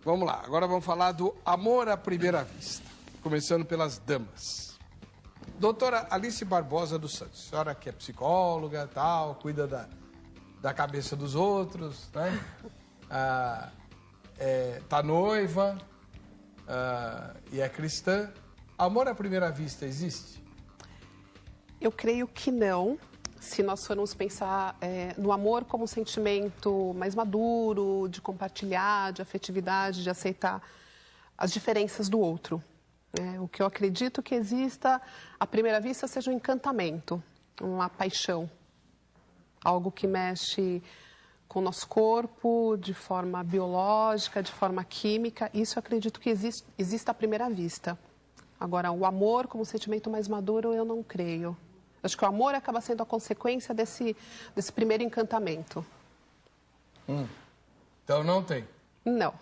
Vamos lá, agora vamos falar do amor à primeira vista, começando pelas damas. Doutora Alice Barbosa dos Santos, senhora que é psicóloga, tal, cuida da cabeça dos outros, né? Tá noiva e é cristã. Amor à primeira vista existe? Eu creio que não, se nós formos pensar no amor como um sentimento mais maduro, de compartilhar, de afetividade, de aceitar as diferenças do outro. O que eu acredito que exista, à primeira vista, seja um encantamento, uma paixão, algo que mexe com o nosso corpo, de forma biológica, de forma química. Isso eu acredito que exista à primeira vista. Agora, o amor como um sentimento mais maduro, eu não creio. Acho que o amor acaba sendo a consequência desse primeiro encantamento. Então não tem? Não.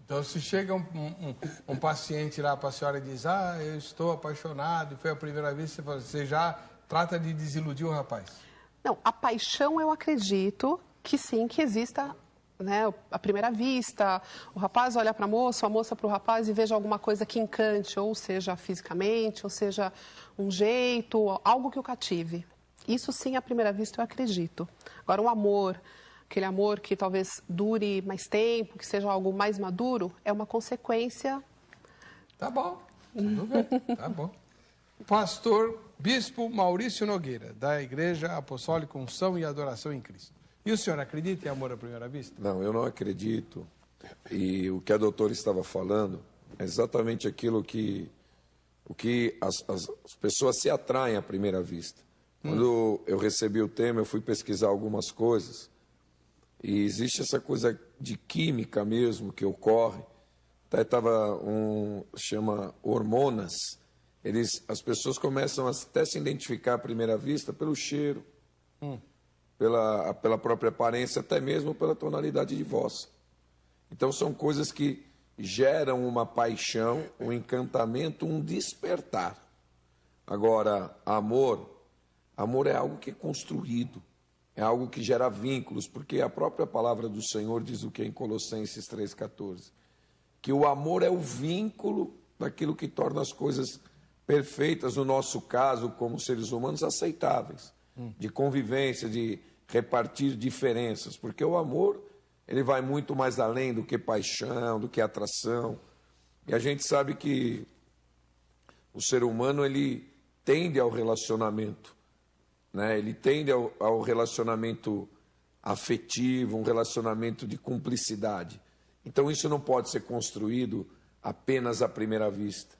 Então se chega um paciente lá para a senhora e diz, eu estou apaixonado, e foi a primeira vez, você já trata de desiludir o rapaz? Não, a paixão eu acredito que sim, que exista, né, à primeira vista, o rapaz olha para a moça para o rapaz e veja alguma coisa que encante, ou seja, fisicamente, ou seja, um jeito, algo que o cative. Isso sim, à primeira vista, eu acredito. Agora, o amor, aquele amor que talvez dure mais tempo, que seja algo mais maduro, é uma consequência. Tá bom, tudo bem, tá bom. Pastor Bispo Maurício Nogueira, da Igreja Apostólica Unção e Adoração em Cristo. E o senhor acredita em amor à primeira vista? Não, eu não acredito. E o que a doutora estava falando é exatamente aquilo que as pessoas se atraem à primeira vista. Quando eu recebi o tema, eu fui pesquisar algumas coisas. E existe essa coisa de química mesmo que ocorre. Até chama hormonas. As pessoas começam a até se identificar à primeira vista pelo cheiro, pela própria aparência, até mesmo pela tonalidade de voz. Então são coisas que geram uma paixão, um encantamento, um despertar. Agora, amor é algo que é construído, é algo que gera vínculos, porque a própria palavra do Senhor diz o que em Colossenses 3,14, que o amor é o vínculo daquilo que torna as coisas perfeitas, no nosso caso, como seres humanos, aceitáveis, de convivência, de repartir diferenças, porque o amor, ele vai muito mais além do que paixão, do que atração, e a gente sabe que o ser humano, ele tende ao relacionamento, né? Ele tende ao relacionamento afetivo, um relacionamento de cumplicidade. Então isso não pode ser construído apenas à primeira vista.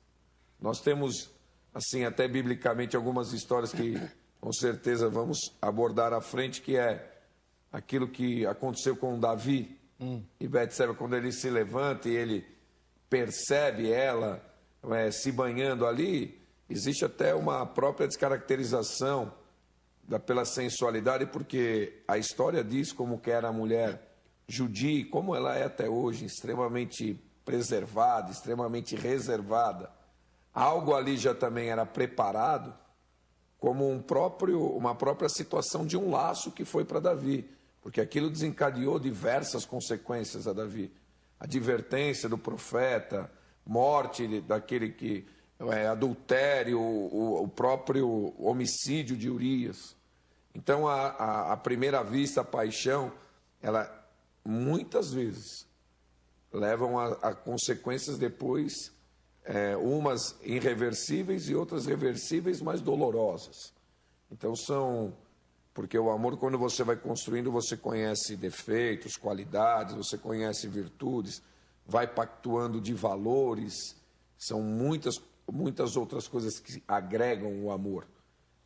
Nós temos, assim, até biblicamente, algumas histórias que com certeza vamos abordar à frente, que é aquilo que aconteceu com Davi e Betseba, quando ele se levanta e ele percebe ela se banhando ali. Existe até uma própria descaracterização pela sensualidade, porque a história diz como que era a mulher judia, como ela é até hoje, extremamente preservada, extremamente reservada. Algo ali já também era preparado como uma própria situação de um laço que foi para Davi, porque aquilo desencadeou diversas consequências a Davi. Advertência do profeta, morte daquele que adultério, o próprio homicídio de Urias. Então, à primeira vista, a paixão, ela muitas vezes levam a consequências depois, umas irreversíveis e outras reversíveis, mas dolorosas. Então porque o amor, quando você vai construindo, você conhece defeitos, qualidades, você conhece virtudes, vai pactuando de valores, são muitas outras coisas que agregam o amor.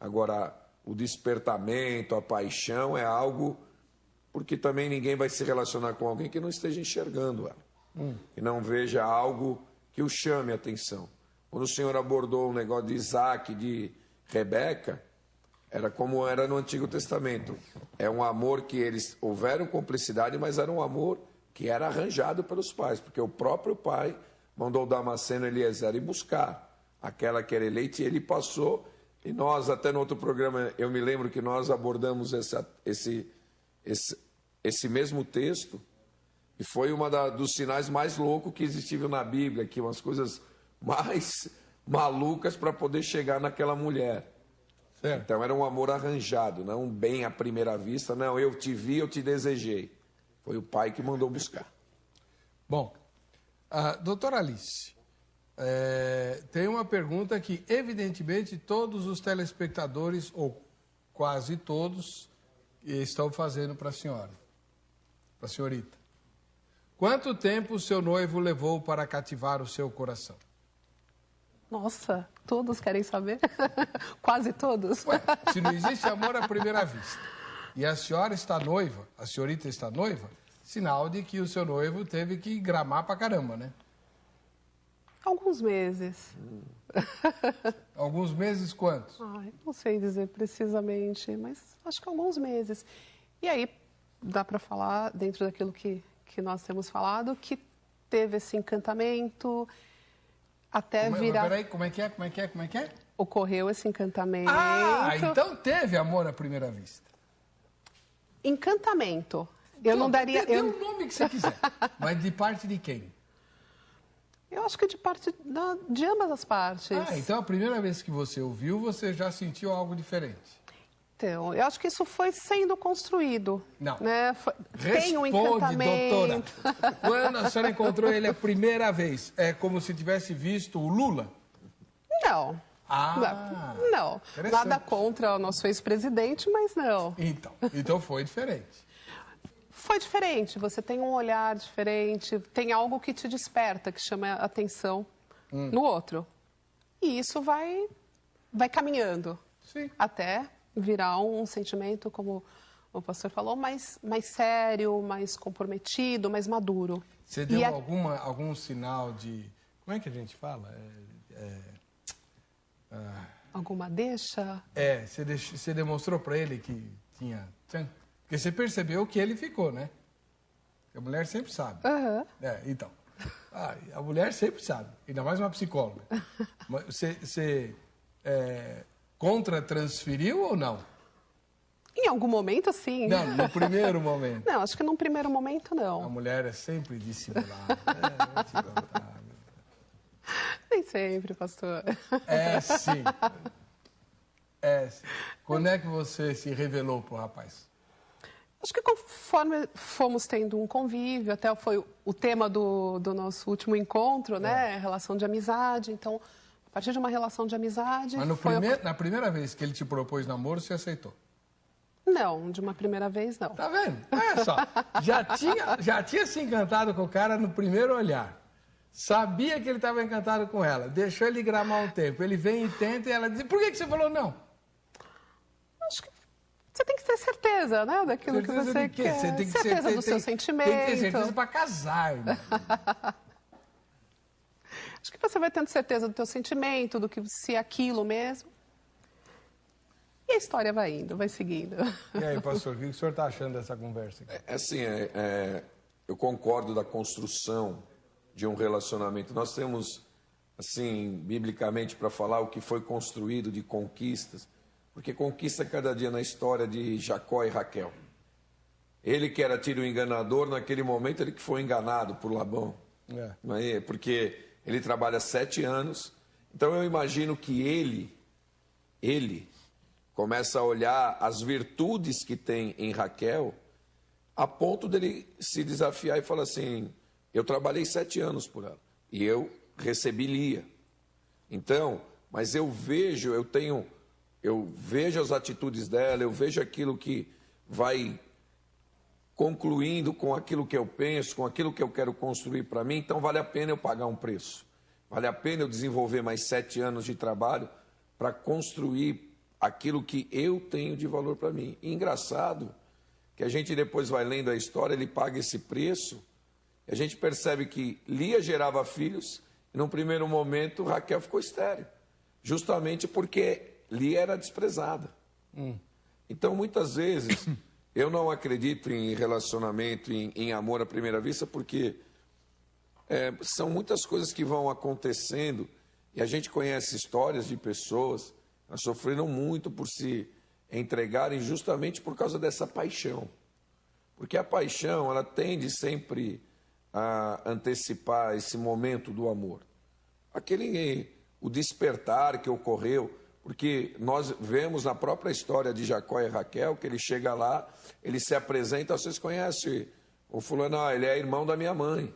Agora, o despertamento, a paixão é algo, porque também ninguém vai se relacionar com alguém que não esteja enxergando ela, que não veja algo que o chame a atenção. Quando o Senhor abordou o negócio de Isaac, de Rebeca, era como era no Antigo Testamento. É um amor que eles houveram cumplicidade, mas era um amor que era arranjado pelos pais, porque o próprio pai mandou Damasceno e Eliezer ir buscar aquela que era eleita, e ele passou. E nós, até no outro programa, eu me lembro que nós abordamos esse mesmo texto, E foi dos sinais mais loucos que existiam na Bíblia, que umas coisas mais malucas para poder chegar naquela mulher. Certo. Então era um amor arranjado, não um bem à primeira vista, não, eu te vi, eu te desejei. Foi o pai que mandou buscar. Bom, doutora Alice, tem uma pergunta que, evidentemente, todos os telespectadores, ou quase todos, estão fazendo para a senhora, para a senhorita. Quanto tempo o seu noivo levou para cativar o seu coração? Nossa, todos querem saber? Quase todos? Ué, se não existe amor à primeira vista e a senhora está noiva, a senhorita está noiva, sinal de que o seu noivo teve que gramar pra caramba, né? Alguns meses. Alguns meses quantos? Ai, não sei dizer precisamente, mas acho que alguns meses. E aí, dá para falar, dentro daquilo que nós temos falado, que teve esse encantamento até virar... Mas peraí, como é que é? Ocorreu esse encantamento. Ah, então teve amor à primeira vista. Encantamento. Eu não daria... Dê o nome que você quiser, mas de parte de quem? Eu acho que de parte de ambas as partes. Ah, então a primeira vez que você ouviu, você já sentiu algo diferente. Então, eu acho que isso foi sendo construído. Não. Né? Tem um encantamento. Doutora. Quando a senhora encontrou ele a primeira vez, é como se tivesse visto o Lula? Não. Ah, não. Nada contra o nosso ex-presidente, mas não. Então foi diferente. Foi diferente. Você tem um olhar diferente, tem algo que te desperta, que chama a atenção no outro. E isso vai caminhando. Sim. Até virar um sentimento, como o pastor falou, mais sério, mais comprometido, mais maduro. Você deu algum sinal de... Como é que a gente fala? Alguma deixa? Você demonstrou para ele que tinha... Porque você percebeu que ele ficou, né? A mulher sempre sabe. Uhum. Então. A mulher sempre sabe. Ainda mais uma psicóloga. Você contra-transferiu ou não? Em algum momento, sim. Não, no primeiro momento. Não, acho que num primeiro momento, não. A mulher é sempre dissimulada. Nem sempre, pastor. Sim. Sim. Quando é que você se revelou pro rapaz? Acho que conforme fomos tendo um convívio, até foi o tema do nosso último encontro, né? Relação de amizade. Então, a partir de uma relação de amizade... Mas na primeira vez que ele te propôs namoro, você aceitou? Não, de uma primeira vez, não. Tá vendo? Olha só, já tinha se encantado com o cara no primeiro olhar. Sabia que ele estava encantado com ela. Deixou ele gramar um tempo. Ele vem e tenta e ela diz, por que você falou não? Acho que você tem que ter certeza, né? Daquilo que você quer. Você tem que certeza do seu sentimento. Tem que ter certeza para casar, irmão. Acho que você vai tendo certeza do teu sentimento, do que se é aquilo mesmo. E a história vai indo, vai seguindo. E aí, pastor, o que o senhor está achando dessa conversa aqui? Eu concordo da construção de um relacionamento. Nós temos, assim, biblicamente, para falar o que foi construído de conquistas, porque conquista cada dia na história de Jacó e Raquel. Ele que era tido enganador, naquele momento ele que foi enganado por Labão. Porque ele trabalha 7 anos. Então eu imagino que ele começa a olhar as virtudes que tem em Raquel, a ponto dele se desafiar e falar assim, eu trabalhei 7 anos por ela e eu recebi Lia. Então, mas eu vejo as atitudes dela, eu vejo aquilo que vai concluindo com aquilo que eu penso, com aquilo que eu quero construir para mim, então vale a pena eu pagar um preço. Vale a pena eu desenvolver mais 7 anos de trabalho para construir aquilo que eu tenho de valor para mim. E engraçado que a gente depois vai lendo a história, ele paga esse preço, e a gente percebe que Lia gerava filhos, e num primeiro momento Raquel ficou estéril, justamente porque Lia era desprezada. Então, muitas vezes, eu não acredito em relacionamento, em amor à primeira vista, porque são muitas coisas que vão acontecendo, e a gente conhece histórias de pessoas que sofreram muito por se entregarem justamente por causa dessa paixão. Porque a paixão, ela tende sempre a antecipar esse momento do amor. O despertar que ocorreu, porque nós vemos na própria história de Jacó e Raquel, que ele chega lá, ele se apresenta, vocês conhecem o fulano, ele é irmão da minha mãe,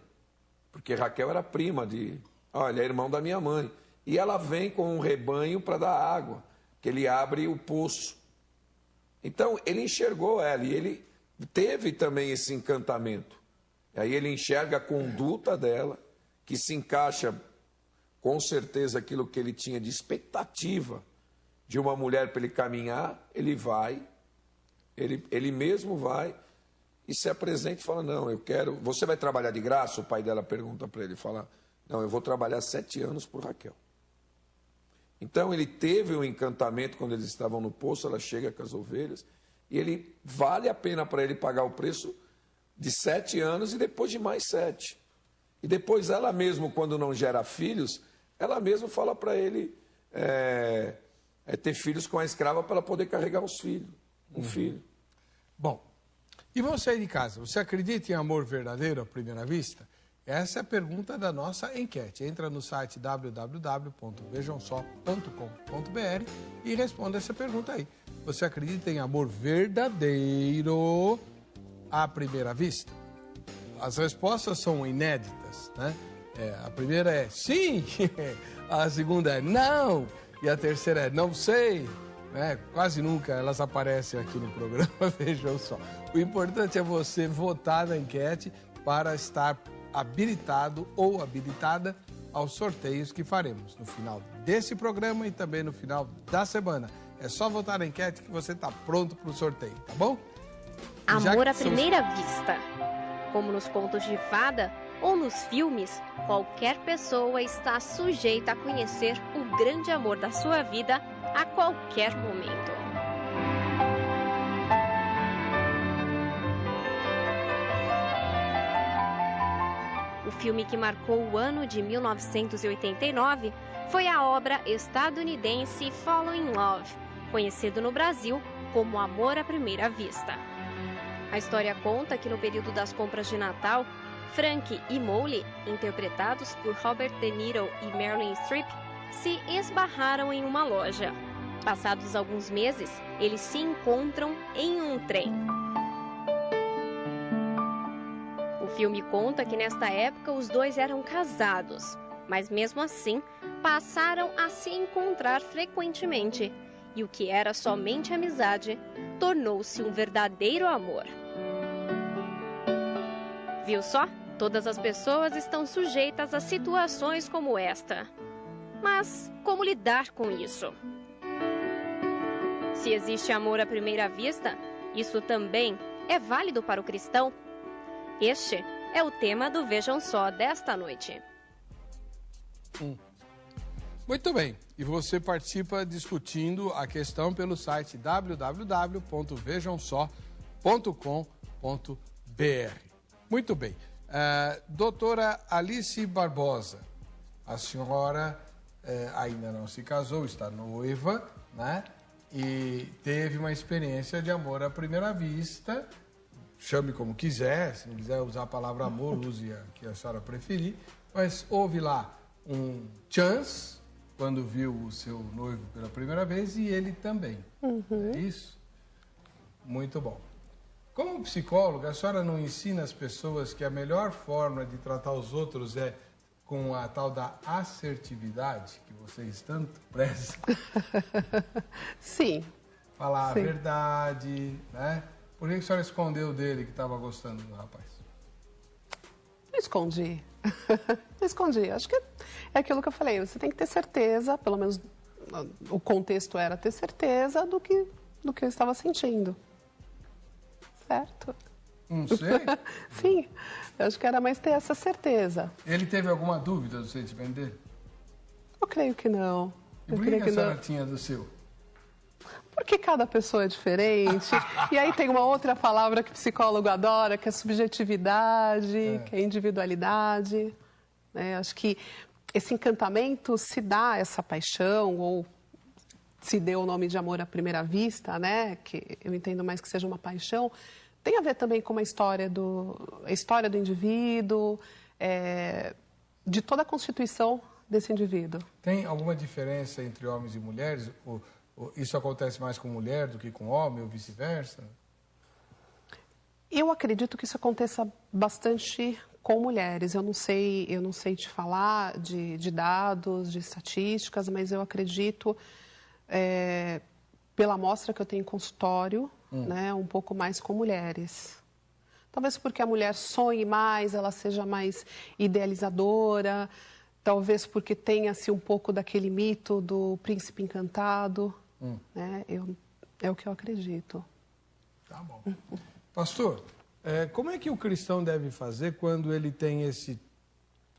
porque Raquel era prima ele é irmão da minha mãe. E ela vem com um rebanho para dar água, que ele abre o poço. Então, ele enxergou ela e ele teve também esse encantamento. Aí ele enxerga a conduta dela, que se encaixa com certeza aquilo que ele tinha de expectativa de uma mulher para ele caminhar, ele vai, ele mesmo vai e se apresenta e fala, não, eu quero... Você vai trabalhar de graça? O pai dela pergunta para ele, fala, não, eu vou trabalhar 7 anos por Raquel. Então ele teve um encantamento quando eles estavam no poço, ela chega com as ovelhas, e ele vale a pena para ele pagar o preço de 7 anos e depois de mais 7. E depois ela mesma, quando não gera filhos, ela mesma fala para ele ter filhos com a escrava para ela poder carregar os filhos, filho. Bom, e você aí de casa, você acredita em amor verdadeiro à primeira vista? Essa é a pergunta da nossa enquete. Entra no site www.vejamsó.com.br e responda essa pergunta aí. Você acredita em amor verdadeiro à primeira vista? As respostas são inéditas, né? A primeira é sim, a segunda é não, e a terceira é não sei. Quase nunca elas aparecem aqui no programa, vejam só. O importante é você votar na enquete para estar habilitado ou habilitada aos sorteios que faremos no final desse programa e também no final da semana. É só votar na enquete que você está pronto para o sorteio, tá bom? Amor à primeira vista. Como nos contos de fada ou nos filmes, qualquer pessoa está sujeita a conhecer o grande amor da sua vida a qualquer momento. O filme que marcou o ano de 1989 foi a obra estadunidense Falling in Love, conhecido no Brasil como Amor à Primeira Vista. A história conta que no período das compras de Natal, Frank e Molly, interpretados por Robert De Niro e Meryl Streep, se esbarraram em uma loja. Passados alguns meses, eles se encontram em um trem. O filme conta que nesta época os dois eram casados, mas mesmo assim passaram a se encontrar frequentemente. E o que era somente amizade tornou-se um verdadeiro amor. Viu só? Todas as pessoas estão sujeitas a situações como esta. Mas como lidar com isso? Se existe amor à primeira vista, isso também é válido para o cristão? Este é o tema do Vejam Só desta noite. Muito bem, e você participa discutindo a questão pelo site www.vejamsó.com.br. Muito bem. Doutora Alice Barbosa, a senhora ainda não se casou, está noiva, né? E teve uma experiência de amor à primeira vista, chame como quiser, se não quiser usar a palavra amor, use a que a senhora preferir, mas houve lá um chance quando viu o seu noivo pela primeira vez e ele também. É isso? Muito bom. Como psicóloga, a senhora não ensina as pessoas que a melhor forma de tratar os outros é com a tal da assertividade, que vocês tanto prezam? Sim. Falar Sim. a verdade, né? Por que a senhora escondeu dele que estava gostando do rapaz? Não escondi. Não escondi. Acho que é aquilo que eu falei. Você tem que ter certeza, pelo menos o contexto era ter certeza do que eu estava sentindo. Certo? Não sei. Sim, eu acho que era mais ter essa certeza. Ele teve alguma dúvida do sentimento dele? Eu creio que não. E por que a senhora tinha do seu? Porque cada pessoa é diferente. E aí tem uma outra palavra que o psicólogo adora, que é subjetividade, que é individualidade. Acho que esse encantamento se dá, essa paixão, ou se deu o nome de amor à primeira vista, né? Que eu entendo mais que seja uma paixão, tem a ver também com a história do indivíduo, de toda a constituição desse indivíduo. Tem alguma diferença entre homens e mulheres? Isso acontece mais com mulher do que com homem ou vice-versa? Eu acredito que isso aconteça bastante com mulheres. Eu não sei te falar de dados, de estatísticas, mas eu acredito, pela amostra que eu tenho em consultório, né, um pouco mais com mulheres. Talvez porque a mulher sonhe mais, ela seja mais idealizadora, talvez porque tenha-se um pouco daquele mito do príncipe encantado, né? É o que eu acredito. Tá bom. Pastor, como é que o cristão deve fazer quando ele tem esse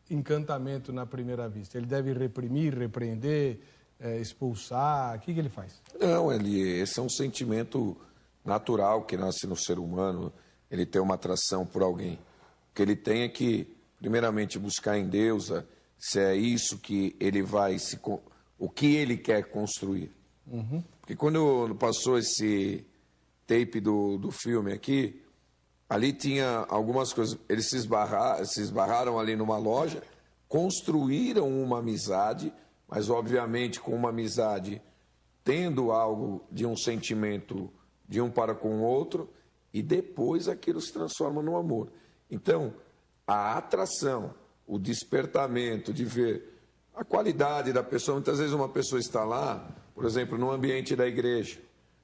encantamento na primeira vista? Ele deve reprimir, repreender, expulsar? O que ele faz? Não, esse é um sentimento natural que nasce no ser humano. Ele tem uma atração por alguém. O que ele tem é que, primeiramente, buscar em Deus se é isso que ele vai, o que ele quer construir. Porque quando passou esse tape do filme aqui, ali tinha algumas coisas. Eles se esbarraram ali numa loja, construíram uma amizade, mas obviamente com uma amizade tendo algo de um sentimento de um para com o outro, e depois aquilo se transforma no amor. Então, a atração, o despertamento de ver a qualidade da pessoa. Muitas vezes uma pessoa está lá, por exemplo, no ambiente da igreja,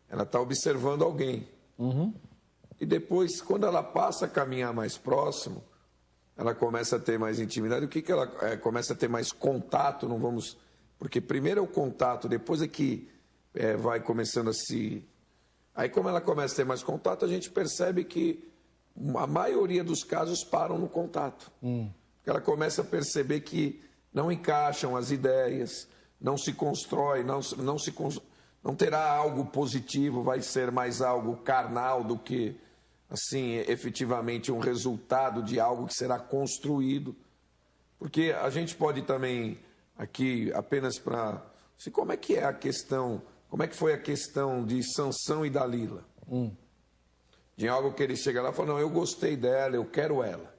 ela está observando alguém. E depois, quando ela passa a caminhar mais próximo, ela começa a ter mais intimidade. O que ela começa a ter mais contato? Não vamos, porque primeiro é o contato, depois é que vai começando a se... Aí, como ela começa a ter mais contato, a gente percebe que a maioria dos casos param no contato. Ela começa a perceber que não encaixam as ideias, não se constrói, não terá algo positivo, vai ser mais algo carnal do que, assim, efetivamente um resultado de algo que será construído. Porque a gente pode também, aqui, apenas para... Como é que é a questão... Como é que foi a questão de Sansão e Dalila? De algo que ele chega lá e fala, não, eu gostei dela, eu quero ela.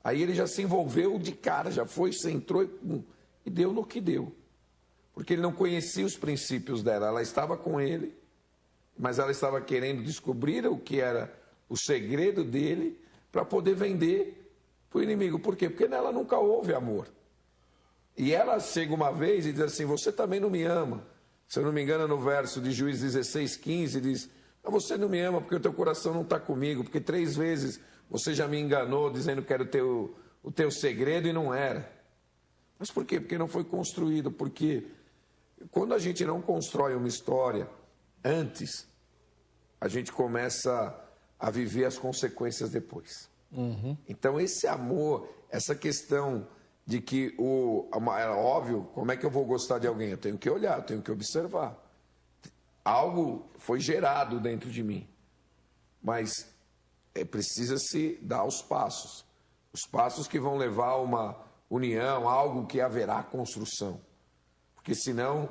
Aí ele já se envolveu de cara, já foi, se entrou e deu no que deu. Porque ele não conhecia os princípios dela. Ela estava com ele, mas ela estava querendo descobrir o que era o segredo dele para poder vender para o inimigo. Por quê? Porque nela nunca houve amor. E ela chega uma vez e diz assim, você também não me ama. Se eu não me engano, no verso de Juízes 16:15, diz, você não me ama porque o teu coração não está comigo, porque 3 vezes você já me enganou dizendo que era o teu segredo e não era. Mas por quê? Porque não foi construído. Porque quando a gente não constrói uma história antes, a gente começa a viver as consequências depois. Então esse amor, essa questão... de que é óbvio, como é que eu vou gostar de alguém? Eu tenho que olhar, eu tenho que observar. Algo foi gerado dentro de mim, mas precisa-se dar os passos que vão levar a uma união, algo que haverá construção, porque senão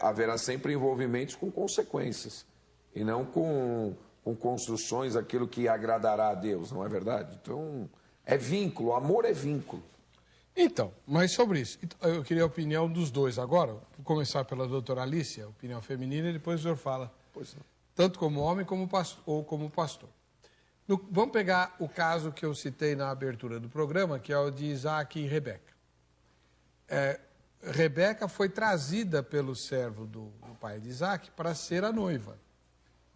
haverá sempre envolvimentos com consequências, e não com construções, aquilo que agradará a Deus, não é verdade? Então, é vínculo, amor é vínculo. Então, mas sobre isso, eu queria a opinião dos dois agora. Vou começar pela doutora Alicia, opinião feminina, e depois o senhor fala, tanto como homem ou como pastor. Vamos pegar o caso que eu citei na abertura do programa, que é o de Isaac e Rebeca. Rebeca foi trazida pelo servo do pai de Isaac para ser a noiva.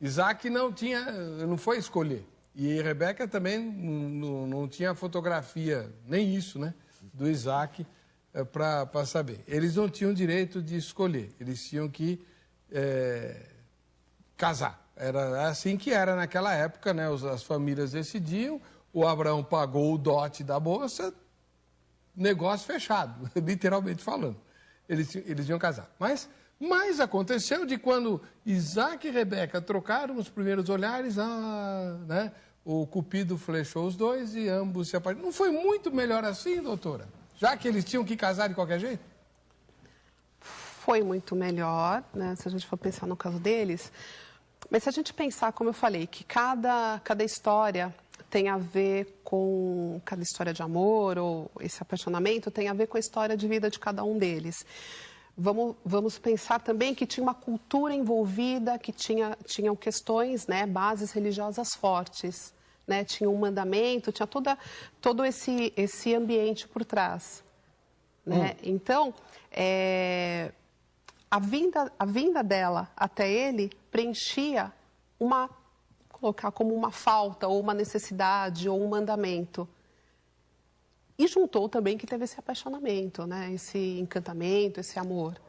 Isaac não foi escolher. E Rebeca também não tinha fotografia, nem isso, né? Do Isaac para saber. Eles não tinham direito de escolher, eles tinham que casar. Era assim que era naquela época, né? As famílias decidiam, o Abraão pagou o dote da moça, negócio fechado, literalmente falando. Eles iam casar. Mas aconteceu de quando Isaac e Rebeca trocaram os primeiros olhares, né? O Cupido flechou os dois e ambos se apaixonaram. Não foi muito melhor assim, doutora? Já que eles tinham que casar de qualquer jeito? Foi muito melhor, né? Se a gente for pensar no caso deles. Mas se a gente pensar, como eu falei, que cada história tem a ver com... Cada história de amor ou esse apaixonamento tem a ver com a história de vida de cada um deles. Vamos pensar também que tinha uma cultura envolvida, que tinham questões, né, bases religiosas fortes, né, tinha um mandamento, tinha todo esse ambiente por trás. Né? Então, a vinda dela até ele preenchia colocar como uma falta, ou uma necessidade, ou um mandamento. E juntou também que teve esse apaixonamento, né? Esse encantamento, esse amor.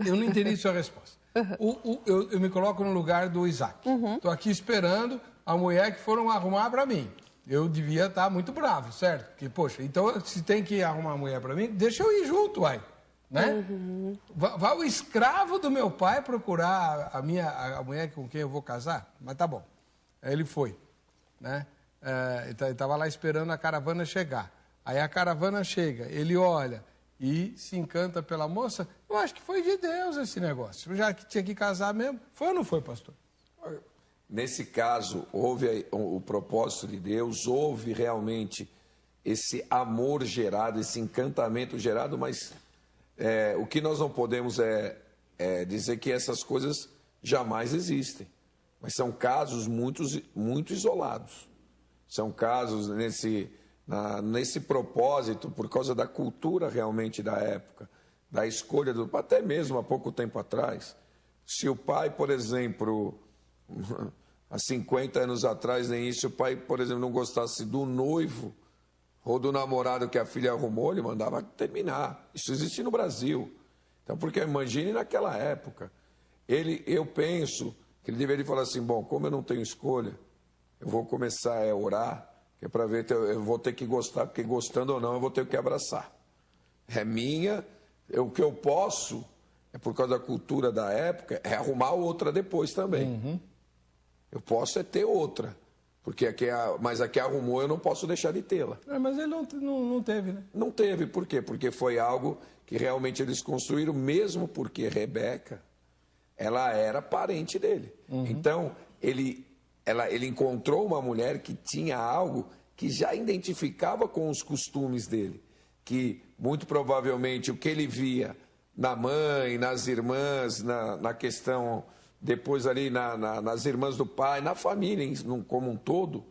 Eu não entendi sua resposta. Eu me coloco no lugar do Isaac. Estou aqui esperando a mulher que foram arrumar para mim. Eu devia estar muito bravo, certo? Porque, poxa, então se tem que arrumar uma mulher para mim, deixa eu ir junto, uai. Né? Vai o escravo do meu pai procurar a mulher com quem eu vou casar? Mas tá bom. Aí ele foi, né? Ele estava lá esperando a caravana chegar. Aí a caravana chega, ele olha e se encanta pela moça. Eu acho que foi de Deus esse negócio. Já que tinha que casar mesmo. Foi ou não foi, pastor? Nesse caso, houve o propósito de Deus, houve realmente esse amor gerado, esse encantamento gerado, mas o que nós não podemos dizer que essas coisas jamais existem. Mas são casos muito isolados. São casos nesse propósito, por causa da cultura realmente da época, da escolha, até mesmo há pouco tempo atrás. Se o pai, por exemplo, há 50 anos atrás, nem isso, se o pai, por exemplo, não gostasse do noivo ou do namorado que a filha arrumou, ele mandava terminar. Isso existe no Brasil. Então, porque imagine naquela época. Eu penso que ele deveria falar assim, bom, como eu não tenho escolha, eu vou começar a orar, que é para ver, eu vou ter que gostar, porque gostando ou não, eu vou ter que abraçar. É minha, o que eu posso, por causa da cultura da época, é arrumar outra depois também. Eu posso ter outra, porque mas a que arrumou eu não posso deixar de tê-la. Mas ele não teve, né? Não teve, por quê? Porque foi algo que realmente eles construíram, mesmo porque Rebeca, ela era parente dele. Então, ele encontrou uma mulher que tinha algo que já identificava com os costumes dele, que muito provavelmente o que ele via na mãe, nas irmãs, na questão, depois ali nas irmãs do pai, na família como um todo,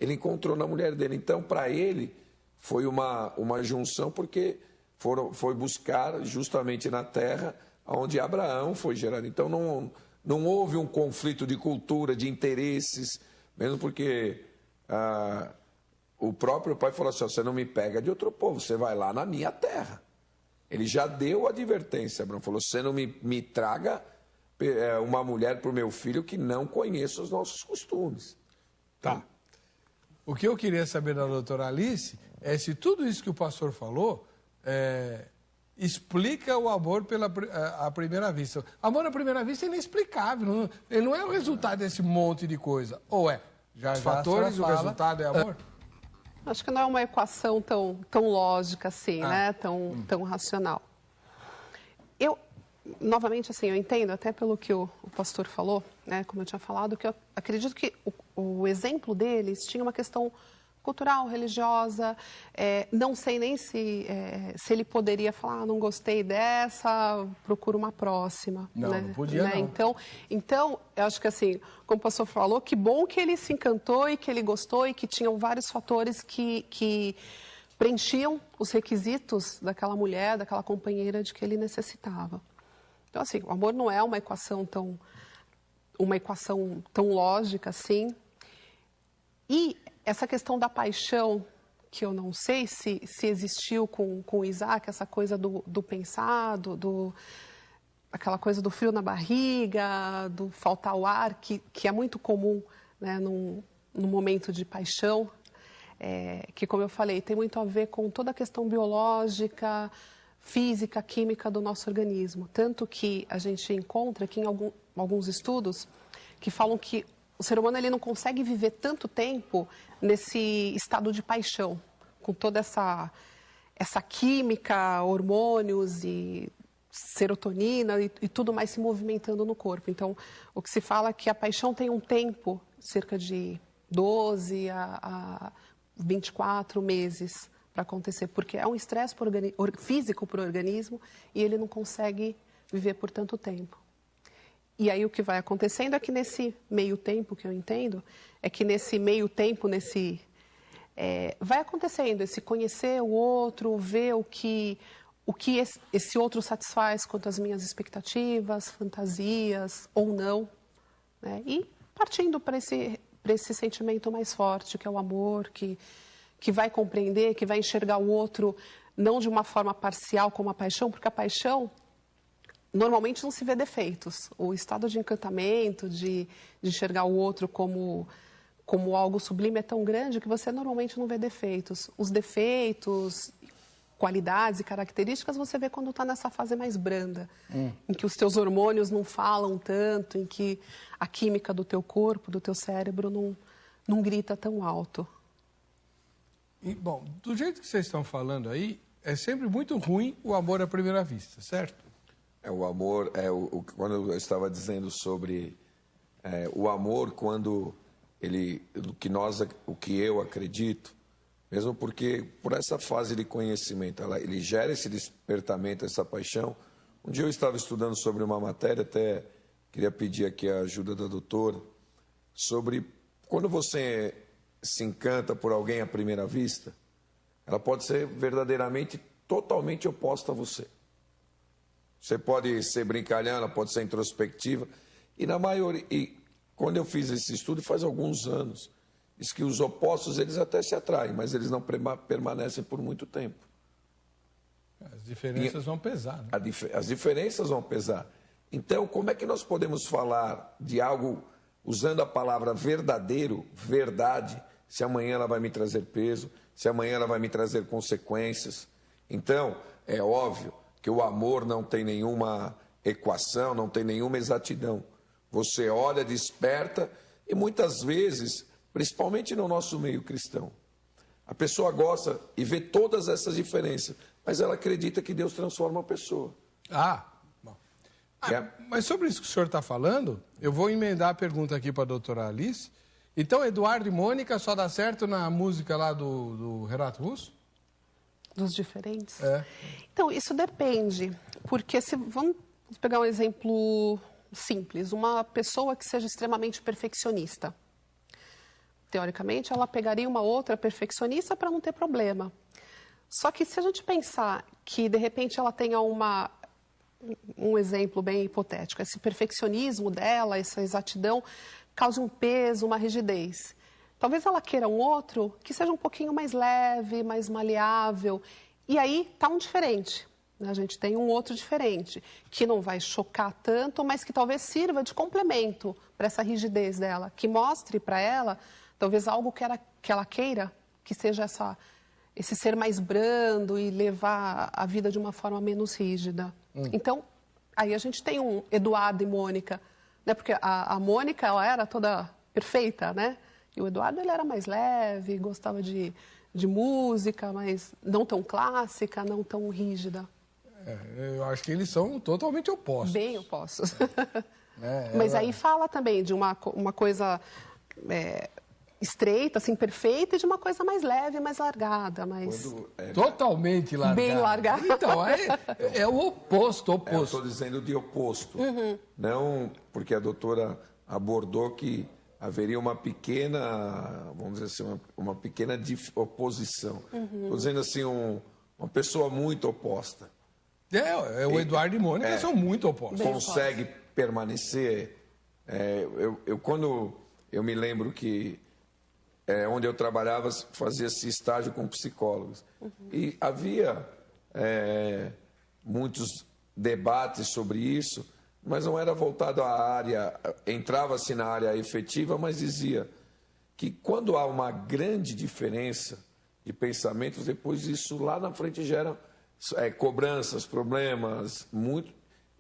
ele encontrou na mulher dele. Então, para ele, foi uma junção, porque foi buscar justamente na terra onde Abraão foi gerado. Então, não houve um conflito de cultura, de interesses, mesmo porque o próprio pai falou assim, você não me pega de outro povo, você vai lá na minha terra. Ele já deu a advertência, Abraão falou, você não me traga uma mulher para o meu filho que não conheça os nossos costumes. Tá. O que eu queria saber da doutora Alice é se tudo isso que o pastor falou explica o amor à primeira vista. Amor à primeira vista é inexplicável, ele não é o resultado desse monte de coisa. Ou é? Os fatores, o resultado é amor? Acho que não é uma equação tão lógica assim, né? Tão racional. Novamente, assim, eu entendo, até pelo que o pastor falou, né? Como eu tinha falado, que eu acredito que o exemplo deles tinha uma questão cultural, religiosa, não sei nem se ele poderia falar, não gostei dessa, procuro uma próxima. Não, né? Não podia, né? não. Então, eu acho que assim, como o pastor falou, que bom que ele se encantou e que ele gostou e que tinham vários fatores que preenchiam os requisitos daquela mulher, daquela companheira de que ele necessitava. Então, assim, o amor não é uma equação tão lógica assim. E essa questão da paixão, que eu não sei se existiu com Isaac, essa coisa do pensado, aquela coisa do frio na barriga, do faltar o ar, que é muito comum, né, no momento de paixão, que, como eu falei, tem muito a ver com toda a questão biológica, física, química do nosso organismo. Tanto que a gente encontra aqui em alguns estudos que falam que o ser humano ele não consegue viver tanto tempo nesse estado de paixão, com toda essa química, hormônios e serotonina e tudo mais se movimentando no corpo. Então, o que se fala é que a paixão tem um tempo, cerca de 12 a 24 meses para acontecer, porque é um estresse físico para o organismo e ele não consegue viver por tanto tempo. E aí o que vai acontecendo é que nesse meio tempo, que eu entendo, é que nesse meio tempo, vai acontecendo esse conhecer o outro, ver o que esse outro satisfaz quanto às minhas expectativas, fantasias ou não, né? E partindo para esse sentimento mais forte, que é o amor, que vai compreender, que vai enxergar o outro não de uma forma parcial como a paixão, porque a paixão normalmente não se vê defeitos. O estado de encantamento, de enxergar o outro como algo sublime é tão grande que você normalmente não vê defeitos. Os defeitos, qualidades e características você vê quando está nessa fase mais branda, em que os teus hormônios não falam tanto, em que a química do teu corpo, do teu cérebro não grita tão alto. E, bom, do jeito que vocês estão falando aí, é sempre muito ruim o amor à primeira vista, certo? O amor, quando eu estava dizendo sobre o amor, quando o que eu acredito, mesmo porque por essa fase de conhecimento, ele gera esse despertamento, essa paixão. Um dia eu estava estudando sobre uma matéria, até queria pedir aqui a ajuda da doutora, sobre quando você se encanta por alguém à primeira vista, ela pode ser verdadeiramente totalmente oposta a você. Você pode ser brincalhona, pode ser introspectiva. E na maioria, quando eu fiz esse estudo, faz alguns anos, diz que os opostos, eles até se atraem, mas eles não permanecem por muito tempo. As diferenças vão pesar, né? As diferenças vão pesar. Então, como é que nós podemos falar de algo usando a palavra verdadeiro, verdade, se amanhã ela vai me trazer peso, se amanhã ela vai me trazer consequências? Então, é óbvio que o amor não tem nenhuma equação, não tem nenhuma exatidão. Você olha, desperta e muitas vezes, principalmente no nosso meio cristão, a pessoa gosta e vê todas essas diferenças, mas ela acredita que Deus transforma a pessoa. Bom. Mas sobre isso que o senhor está falando, eu vou emendar a pergunta aqui para a doutora Alice. Então, Eduardo e Mônica só dá certo na música lá do Renato Russo? Dos diferentes? É. Então, isso depende, porque vamos pegar um exemplo simples, uma pessoa que seja extremamente perfeccionista. Teoricamente, ela pegaria uma outra perfeccionista para não ter problema. Só que se a gente pensar que, de repente, ela tenha um exemplo bem hipotético, esse perfeccionismo dela, essa exatidão, cause um peso, uma rigidez. Talvez ela queira um outro que seja um pouquinho mais leve, mais maleável. E aí está um diferente. A gente tem um outro diferente, que não vai chocar tanto, mas que talvez sirva de complemento para essa rigidez dela, que mostre para ela, talvez algo que ela queira, que seja esse ser mais brando e levar a vida de uma forma menos rígida. Então, aí a gente tem um Eduardo e Mônica, né? Porque a Mônica, ela era toda perfeita, né? E o Eduardo, ele era mais leve, gostava de música, mas não tão clássica, não tão rígida. Eu acho que eles são totalmente opostos. Bem opostos. Mas aí fala também de uma coisa estreita, assim, perfeita, e de uma coisa mais leve, mais largada. Totalmente largada. Bem largada. Então, é o oposto. Eu estou dizendo de oposto. Não porque a doutora abordou que haveria uma pequena, vamos dizer assim, uma pequena oposição. Estou dizendo assim, uma pessoa muito oposta. O Eduardo e Mônica são muito opostos. Consegue permanecer. Quando eu me lembro que onde eu trabalhava fazia-se estágio com psicólogos. E havia muitos debates sobre isso, mas não era voltado à área, entrava-se na área efetiva, mas dizia que quando há uma grande diferença de pensamentos, depois isso lá na frente gera cobranças, problemas, muito.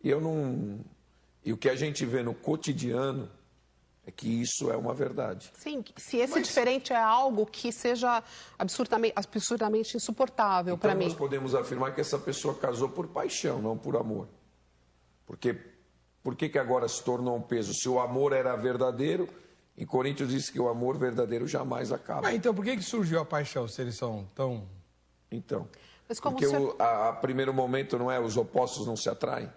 E o que a gente vê no cotidiano é que isso é uma verdade. Sim, se esse diferente é algo que seja absurdamente insuportável para mim. Então nós podemos afirmar que essa pessoa casou por paixão, não por amor. Porque por que agora se tornou um peso? Se o amor era verdadeiro, em Coríntios diz que o amor verdadeiro jamais acaba. Mas então por que surgiu a paixão, se eles são tão... Então, Mas como porque você... a primeiro momento não é, os opostos não se atraem.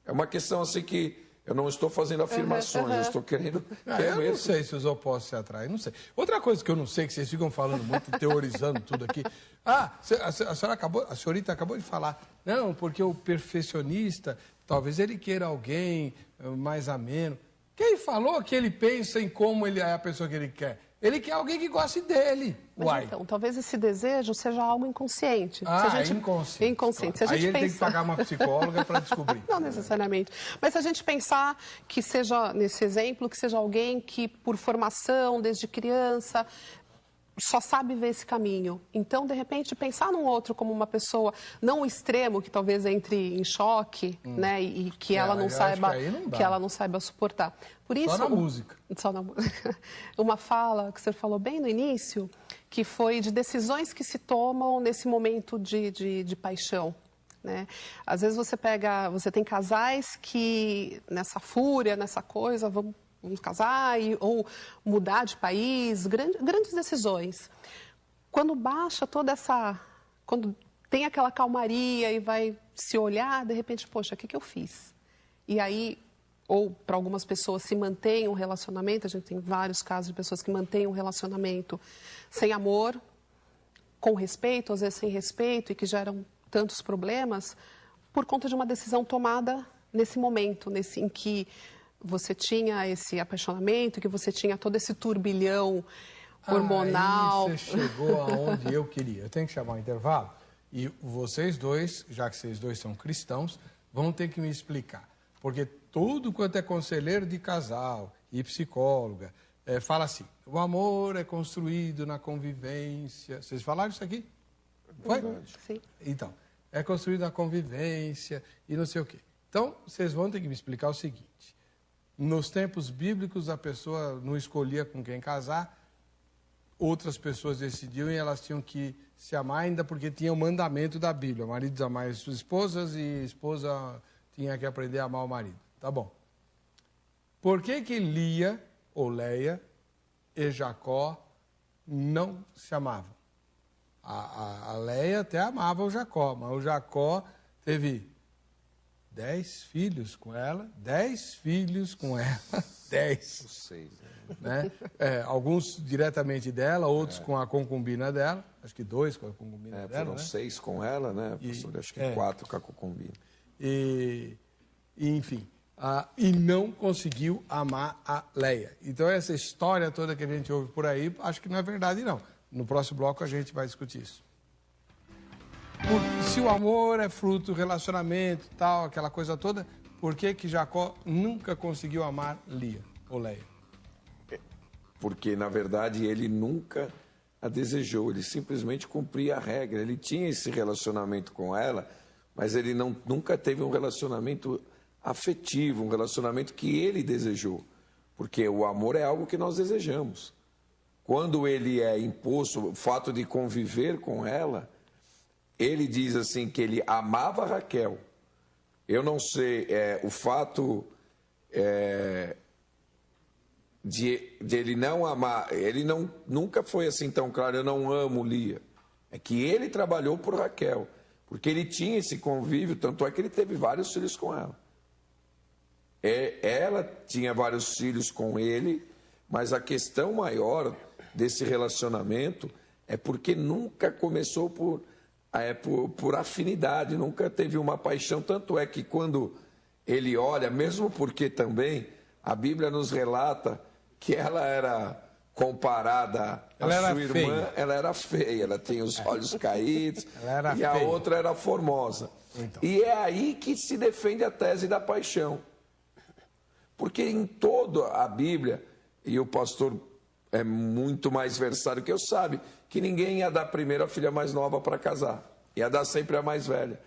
É uma questão assim que eu não estou fazendo afirmações, eu estou querendo... eu não sei se os opostos se atraem, não sei. Outra coisa que eu não sei, que vocês ficam falando muito, teorizando tudo aqui. A senhorita acabou de falar, não, porque o perfeccionista, talvez ele queira alguém mais ameno. Quem falou que ele pensa em como ele é a pessoa que ele quer? Ele quer alguém que goste dele. Mas então, talvez esse desejo seja algo inconsciente. Inconsciente. Inconsciente. Claro. Se a gente Aí ele tem que pagar uma psicóloga para descobrir. Não necessariamente. Mas se a gente pensar que seja, nesse exemplo, que seja alguém que, por formação, desde criança, só sabe ver esse caminho. Então, de repente, pensar num outro como uma pessoa, não o extremo, que talvez entre em choque, né, e que ela não saiba, que ela não saiba suportar. Por isso, só na música. Só na música. Uma fala que você falou bem no início, que foi de decisões que se tomam nesse momento de paixão. Né? Às vezes você tem casais que nessa fúria, nessa coisa, vamos casar ou mudar de país, grandes decisões. Quando baixa toda essa... Quando tem aquela calmaria e vai se olhar, de repente, poxa, o que eu fiz? E aí, ou para algumas pessoas se mantém um relacionamento, a gente tem vários casos de pessoas que mantêm um relacionamento sem amor, com respeito, às vezes sem respeito, e que geram tantos problemas, por conta de uma decisão tomada nesse momento, em que você tinha esse apaixonamento, que você tinha todo esse turbilhão hormonal. Aí você chegou aonde eu queria. Eu tenho que chamar um intervalo. E vocês dois, já que vocês dois são cristãos, vão ter que me explicar. Porque tudo quanto é conselheiro de casal e psicóloga, fala assim, o amor é construído na convivência. Vocês falaram isso aqui? Foi? Sim. Então, é construído na convivência e não sei o quê. Então, vocês vão ter que me explicar o seguinte. Nos tempos bíblicos, a pessoa não escolhia com quem casar, outras pessoas decidiam e elas tinham que se amar, ainda porque tinha o mandamento da Bíblia. Maridos amar suas esposas e esposa tinha que aprender a amar o marido. Tá bom. Por que Lia, ou Leia, e Jacó não se amavam? A Leia até amava o Jacó, mas o Jacó teve 10 filhos com ela, 10 filhos com ela, 10. 6, né? Alguns diretamente dela, outros com a concubina dela, acho que 2 com a concubina dela. Foram 6 com ela, né? Acho que 4 com a concubina. Enfim, e não conseguiu amar a Leia. Então essa história toda que a gente ouve por aí, acho que não é verdade não. No próximo bloco a gente vai discutir isso. Se o amor é fruto do relacionamento e tal, aquela coisa toda, por que Jacó nunca conseguiu amar Lia ou Leia? Porque, na verdade, ele nunca a desejou, ele simplesmente cumpria a regra. Ele tinha esse relacionamento com ela, mas ele nunca teve um relacionamento afetivo, um relacionamento que ele desejou. Porque o amor é algo que nós desejamos. Quando ele é imposto, o fato de conviver com ela... Ele diz assim que ele amava Raquel. Eu não sei, o fato de ele não amar, ele nunca foi assim tão claro, eu não amo Lia. É que ele trabalhou por Raquel, porque ele tinha esse convívio, tanto é que ele teve vários filhos com ela. Ela tinha vários filhos com ele, mas a questão maior desse relacionamento é porque nunca começou por afinidade, nunca teve uma paixão. Tanto é que quando ele olha, mesmo porque também a Bíblia nos relata que ela era comparada à sua irmã, ela era feia, ela tinha os olhos caídos, e a outra era formosa. Então. E é aí que se defende a tese da paixão. Porque em toda a Bíblia, e o pastor é muito mais versado que eu, sabe que ninguém ia dar primeiro a filha mais nova para casar, ia dar sempre a mais velha.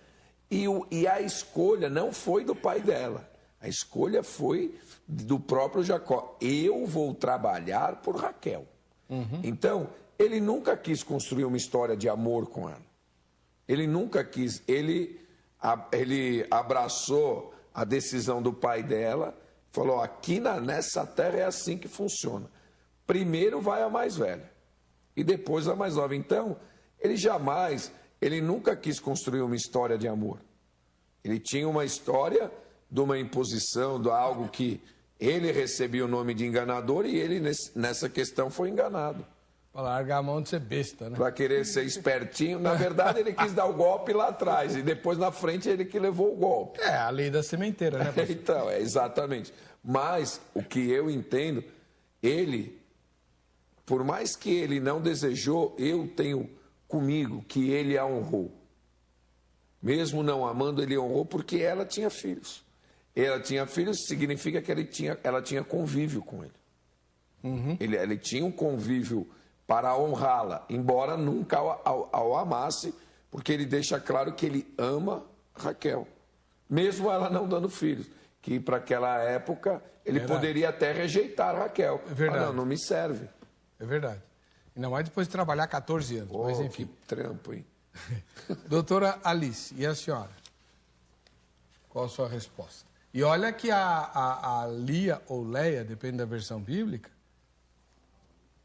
E a escolha não foi do pai dela, a escolha foi do próprio Jacó. Eu vou trabalhar por Raquel. Então, ele nunca quis construir uma história de amor com ela. Ele nunca quis. ele abraçou a decisão do pai dela, falou, aqui nessa terra é assim que funciona. Primeiro vai a mais velha e depois a mais nova. Então, ele nunca quis construir uma história de amor. Ele tinha uma história de uma imposição, de algo que ele recebia o nome de enganador e ele, nessa questão, foi enganado. Para largar a mão de ser besta, né? Para querer ser espertinho. Na verdade, ele quis dar o golpe lá atrás e depois na frente ele que levou o golpe. É, a lei da sementeira, né, pastor? Então, exatamente. Mas o que eu entendo, ele, por mais que ele não desejou, eu tenho comigo que ele a honrou. Mesmo não amando, ele honrou porque ela tinha filhos. Ela tinha filhos, significa que ela tinha convívio com ele. Uhum. Ele tinha um convívio para honrá-la, embora nunca ao amasse, porque ele deixa claro que ele ama Raquel, mesmo ela não dando filhos, que para aquela época ele poderia até rejeitar Raquel. É verdade. Não me serve. É verdade. Ainda mais depois de trabalhar 14 anos, mas enfim. Que trampo, hein? Doutora Alice, e a senhora? Qual a sua resposta? E olha que a Lia ou Leia, depende da versão bíblica,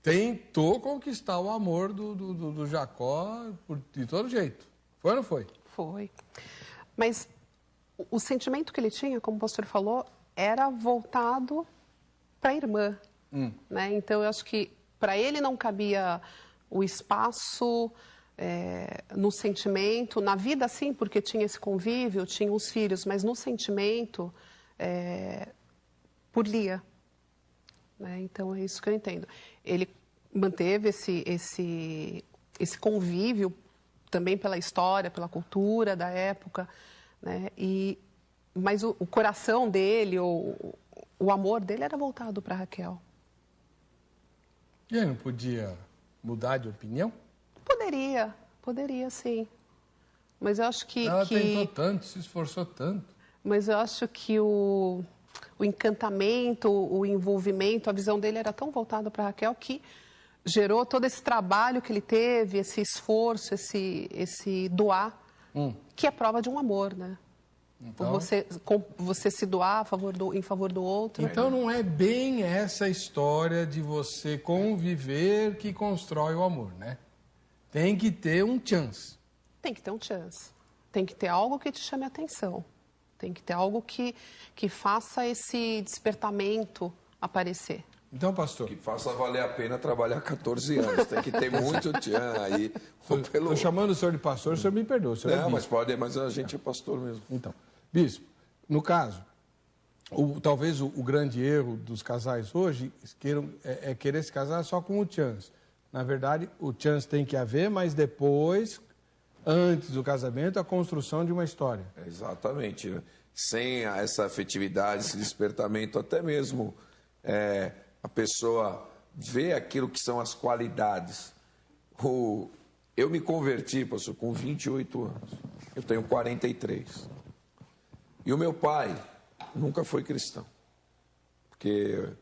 tentou conquistar o amor do Jacó de todo jeito. Foi ou não foi? Foi. Mas o sentimento que ele tinha, como o pastor falou, era voltado para a irmã. Né? Então, eu acho que para ele não cabia o espaço no sentimento, na vida sim, porque tinha esse convívio, tinha os filhos, mas no sentimento, por Lia. Né? Então, é isso que eu entendo. Ele manteve esse convívio também pela história, pela cultura da época, né? Mas o coração dele, o amor dele era voltado para Raquel. E ele não podia mudar de opinião? Poderia sim. Mas eu acho que... Ela tentou tanto, se esforçou tanto. Mas eu acho que o encantamento, o envolvimento, a visão dele era tão voltada para Raquel que gerou todo esse trabalho que ele teve, esse esforço, esse doar, que é prova de um amor, né? Então, você se doar em favor do outro. Então não é bem essa história de você conviver que constrói o amor, né? Tem que ter um chance. Tem que ter um chance. Tem que ter algo que te chame a atenção. Tem que ter algo que faça esse despertamento aparecer. Então, pastor... Que faça valer a pena trabalhar 14 anos. Tem que ter muito tchan aí. Estou chamando o senhor de pastor, o senhor me perdoa. O senhor mas a gente é pastor mesmo. Então, bispo, no caso, talvez o grande erro dos casais hoje é querer se casar só com o chance. Na verdade, o chance tem que haver, mas depois, antes do casamento, a construção de uma história. Exatamente. Sem essa afetividade, esse despertamento, até mesmo a pessoa vê aquilo que são as qualidades. Eu me converti, pastor, com 28 anos. Eu tenho 43. E o meu pai nunca foi cristão. Porque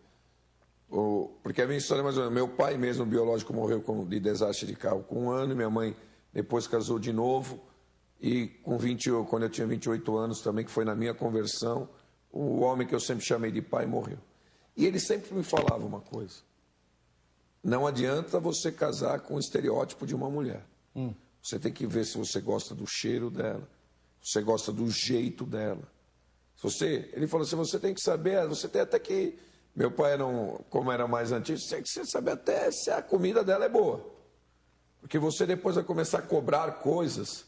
a minha história é mais ou menos... Meu pai mesmo, biológico, morreu de desastre de carro com 1 ano. E minha mãe depois casou de novo. E quando eu tinha 28 anos também, que foi na minha conversão, o homem que eu sempre chamei de pai morreu. E ele sempre me falava uma coisa. Não adianta você casar com o estereótipo de uma mulher. Você tem que ver se você gosta do cheiro dela, se você gosta do jeito dela. Ele falou assim, você tem que saber, você tem até que... Meu pai, como era mais antigo, você tem que saber até se a comida dela é boa. Porque você depois vai começar a cobrar coisas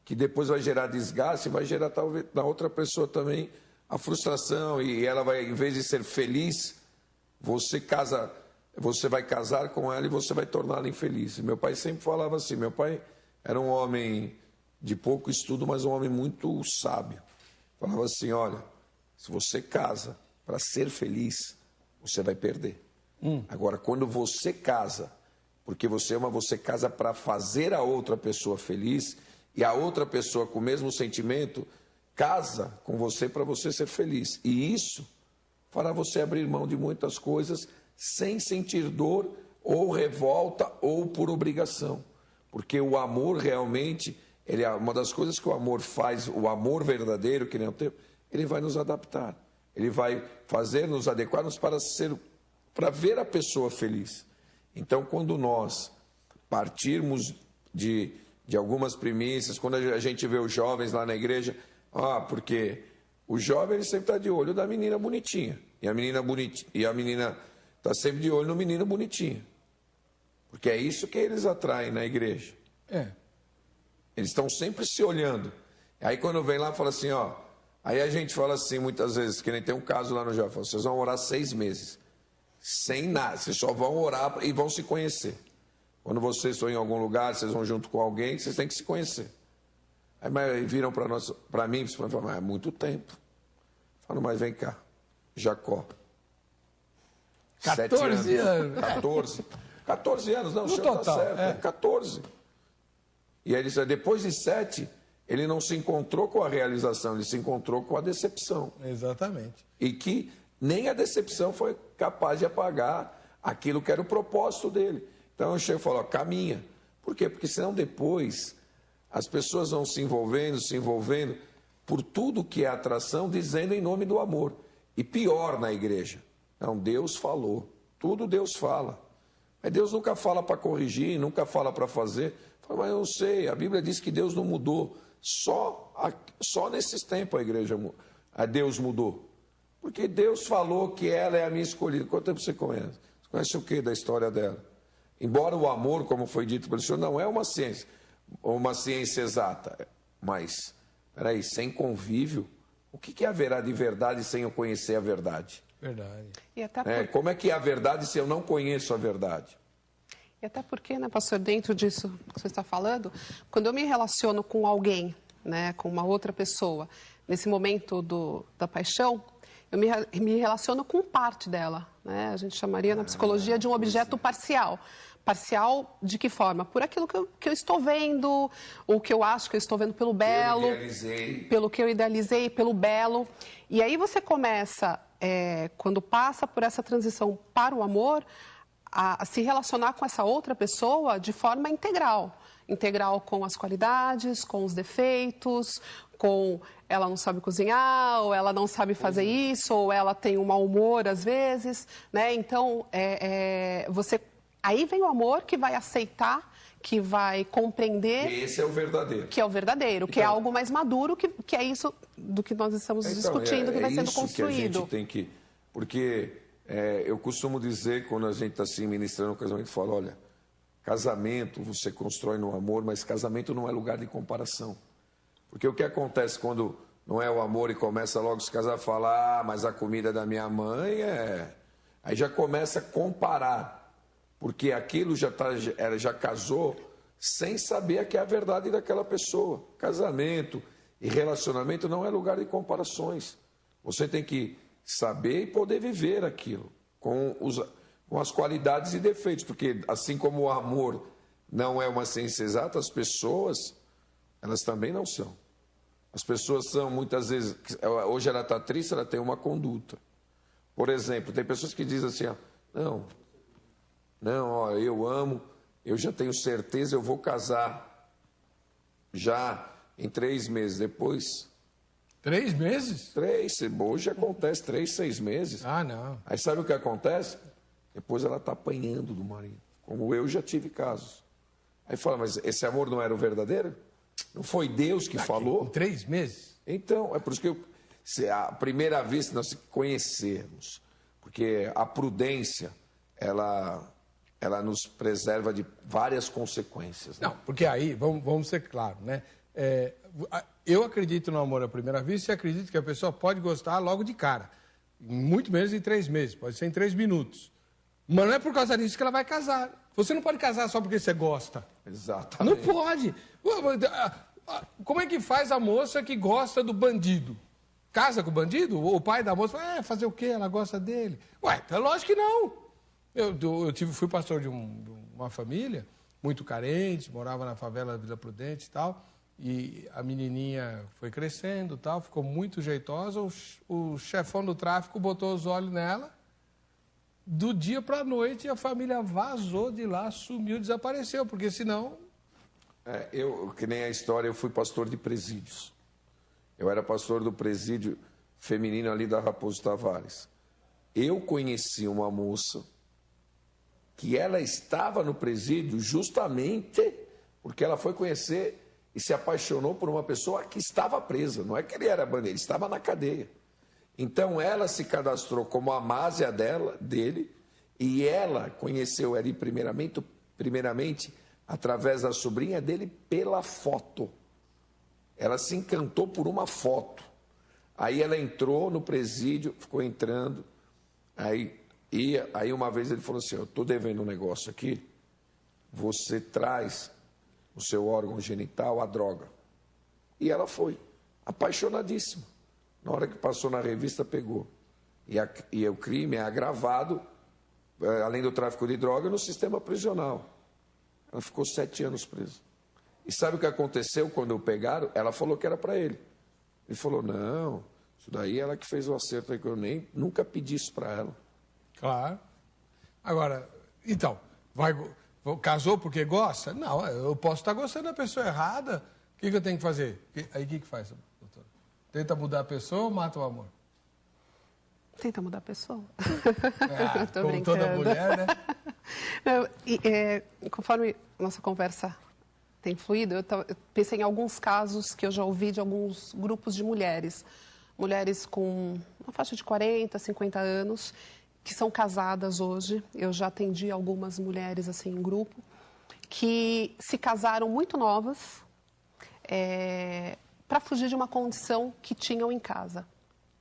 que depois vai gerar desgaste, vai gerar talvez na outra pessoa também a frustração, e ela vai, em vez de ser feliz, você vai casar com ela e você vai torná-la infeliz. E meu pai sempre falava assim, meu pai era um homem de pouco estudo, mas um homem muito sábio. Falava assim, olha, se você casa para ser feliz, você vai perder. Agora, quando você casa, porque você ama, você casa para fazer a outra pessoa feliz, e a outra pessoa com o mesmo sentimento casa com você para você ser feliz. E isso fará você abrir mão de muitas coisas sem sentir dor ou revolta ou por obrigação. Porque o amor realmente uma das coisas que o amor faz, o amor verdadeiro, que nem o tempo, ele vai nos adaptar. Ele vai fazer nos adequarmos para ver a pessoa feliz. Então, quando nós partirmos de algumas premissas, quando a gente vê os jovens lá na igreja, porque o jovem ele sempre está de olho da menina bonitinha. E a menina está sempre de olho no menino bonitinho. Porque é isso que eles atraem na igreja. Eles estão sempre se olhando. Aí quando vem lá, fala assim, aí a gente fala assim, muitas vezes, que nem tem um caso lá no Jovem, fala, vocês vão orar 6 meses. Sem nada, vocês só vão orar e vão se conhecer. Quando vocês estão em algum lugar, vocês vão junto com alguém, vocês têm que se conhecer. Aí viram para mim e falaram, mas é muito tempo. Falaram, mas vem cá, Jacó. 14 anos. 14 anos, não, o senhor está certo, 14. E aí ele disse, depois de 7, ele não se encontrou com a realização, ele se encontrou com a decepção. Exatamente. E que nem a decepção foi capaz de apagar aquilo que era o propósito dele. Então eu chego e falo, caminha. Por quê? Porque senão depois as pessoas vão se envolvendo por tudo que é atração, dizendo em nome do amor. E pior na igreja. Não, Deus falou. Tudo Deus fala. Mas Deus nunca fala para corrigir, nunca fala para fazer. Fala, mas eu não sei, a Bíblia diz que Deus não mudou. Só nesses tempos a Deus mudou. Porque Deus falou que ela é a minha escolhida. Quanto tempo você conhece? Você conhece o que da história dela? Embora o amor, como foi dito pelo Senhor, não é uma ciência exata. Mas, peraí, sem convívio, o que haverá de verdade sem eu conhecer a verdade? Verdade. E até Como é que é a verdade se eu não conheço a verdade? E até porque, né, pastor, dentro disso que você está falando, quando eu me relaciono com alguém, né, com uma outra pessoa, nesse momento da paixão, eu me relaciono com parte dela, né? A gente chamaria na psicologia de um objeto parcial. Parcial de que forma? Por aquilo que eu estou vendo, ou que eu acho que eu estou vendo pelo belo, pelo que eu idealizei, pelo belo. E aí você começa, quando passa por essa transição para o amor, a se relacionar com essa outra pessoa de forma integral. Integral com as qualidades, com os defeitos, com ela não sabe cozinhar, ou ela não sabe fazer isso, ou ela tem um mau humor às vezes, né? Então, aí vem o amor que vai aceitar, que vai compreender... E esse é o verdadeiro. Que é o verdadeiro, então, que é algo mais maduro, que é isso do que nós estamos discutindo, que vai sendo construído. Que a gente tem que... Porque eu costumo dizer, quando a gente está assim ministrando o casamento, eu falo, olha, casamento você constrói no amor, mas casamento não é lugar de comparação. Porque o que acontece quando não é o amor e começa logo os casais a falar, mas a comida da minha mãe Aí já começa a comparar, porque aquilo já casou sem saber que é a verdade daquela pessoa. Casamento e relacionamento não é lugar de comparações. Você tem que saber e poder viver aquilo, com as qualidades e defeitos, porque assim como o amor não é uma ciência exata, as pessoas, elas também não são. As pessoas são, muitas vezes, hoje ela está triste, ela tem uma conduta. Por exemplo, tem pessoas que dizem assim, eu amo, eu já tenho certeza, eu vou casar já em 3 meses. Depois... 3 meses? Hoje acontece 3, 6 meses. Não. Aí sabe o que acontece? Depois ela está apanhando do marido, como eu já tive casos. Aí fala, mas esse amor não era o verdadeiro? Não foi Deus que falou? Em 3 meses? Então, é por isso que a primeira vez que nós conhecermos, porque a prudência, ela nos preserva de várias consequências. Né? Não, porque aí, vamos ser claros, né? Eu acredito no amor à primeira vista e acredito que a pessoa pode gostar logo de cara. Muito menos em 3 meses, pode ser em 3 minutos. Mas não é por causa disso que ela vai casar. Você não pode casar só porque você gosta. Exatamente. Não pode. Como é que faz a moça que gosta do bandido? Casa com o bandido? O pai da moça fala, fazer o quê? Ela gosta dele. Então lógico que não. Eu fui pastor de uma família muito carente, morava na favela da Vila Prudente e tal, e a menininha foi crescendo e tal, ficou muito jeitosa, o chefão do tráfico botou os olhos nela, do dia para a noite a família vazou de lá, sumiu, desapareceu, porque senão Que nem a história, eu fui pastor de presídios. Eu era pastor do presídio feminino ali da Raposo Tavares. Eu conheci uma moça que ela estava no presídio justamente porque ela foi conhecer e se apaixonou por uma pessoa que estava presa. Não é que ele era bandido, ele estava na cadeia. Então ela se cadastrou como amásia dele, e ela conheceu ele primeiramente através da sobrinha dele pela foto. Ela se encantou por uma foto. Aí ela entrou no presídio, ficou entrando. Aí uma vez ele falou assim: eu estou devendo um negócio aqui, você traz o seu órgão genital, a droga. E ela foi, apaixonadíssima. Na hora que passou na revista, pegou. E o crime é agravado, além do tráfico de droga, no sistema prisional. Ela ficou 7 anos presa. E sabe o que aconteceu quando o pegaram? Ela falou que era para ele. Ele falou: não, isso daí ela que fez o acerto aí, que eu nunca pedi isso para ela. Claro. Agora, então, casou porque gosta? Não, eu posso estar gostando da pessoa errada. O que eu tenho que fazer? Aí o que faz, doutora? Tenta mudar a pessoa ou mata o amor? Tenta mudar a pessoa. Como toda mulher, né? Conforme nossa conversa tem fluído, eu pensei em alguns casos que eu já ouvi de alguns grupos de mulheres. Mulheres com uma faixa de 40, 50 anos, que são casadas hoje. Eu já atendi algumas mulheres assim em grupo, que se casaram muito novas para fugir de uma condição que tinham em casa.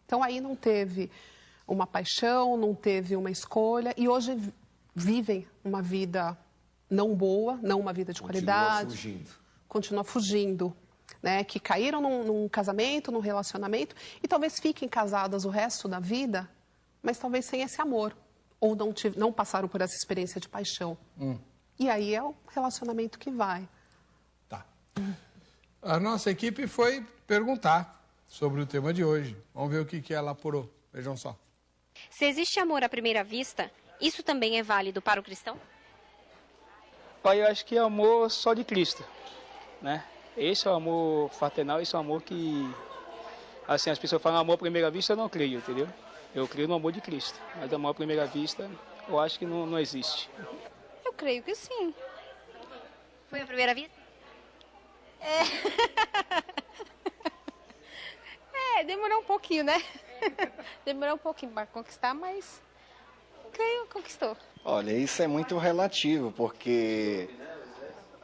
Então aí não teve uma paixão, não teve uma escolha, e hoje vivem uma vida não boa, não uma vida de qualidade. Continua fugindo. Né, que caíram num casamento, num relacionamento, e talvez fiquem casadas o resto da vida, mas talvez sem esse amor, ou não passaram por essa experiência de paixão. E aí é o relacionamento que vai. Tá. A nossa equipe foi perguntar sobre o tema de hoje. Vamos ver o que ela apurou. Vejam só. Se existe amor à primeira vista, isso também é válido para o cristão? Pai, eu acho que é amor só de Cristo, né? Esse é o amor fraternal, esse é o amor que, assim, as pessoas falam amor à primeira vista, eu não creio, entendeu? Eu creio no amor de Cristo, mas amor à primeira vista, eu acho que não existe. Eu creio que sim. Foi a primeira vista? Demorou um pouquinho, né? Demorou um pouquinho para conquistar, mas creio que conquistou. Olha, isso é muito relativo, porque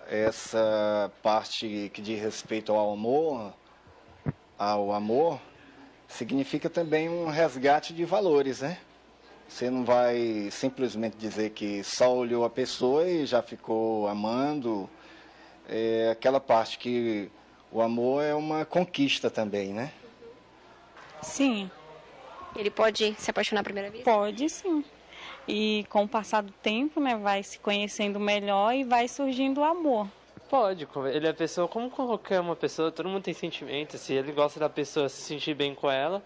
essa parte que diz respeito ao amor, significa também um resgate de valores, né? Você não vai simplesmente dizer que só olhou a pessoa e já ficou amando. É aquela parte que o amor é uma conquista também, né? Sim. Ele pode se apaixonar à primeira vista? Pode, sim. E com o passar do tempo, né, vai se conhecendo melhor e vai surgindo o amor. Pode, ele é pessoa como qualquer uma pessoa, todo mundo tem sentimento. Se ele gosta da pessoa, se sentir bem com ela,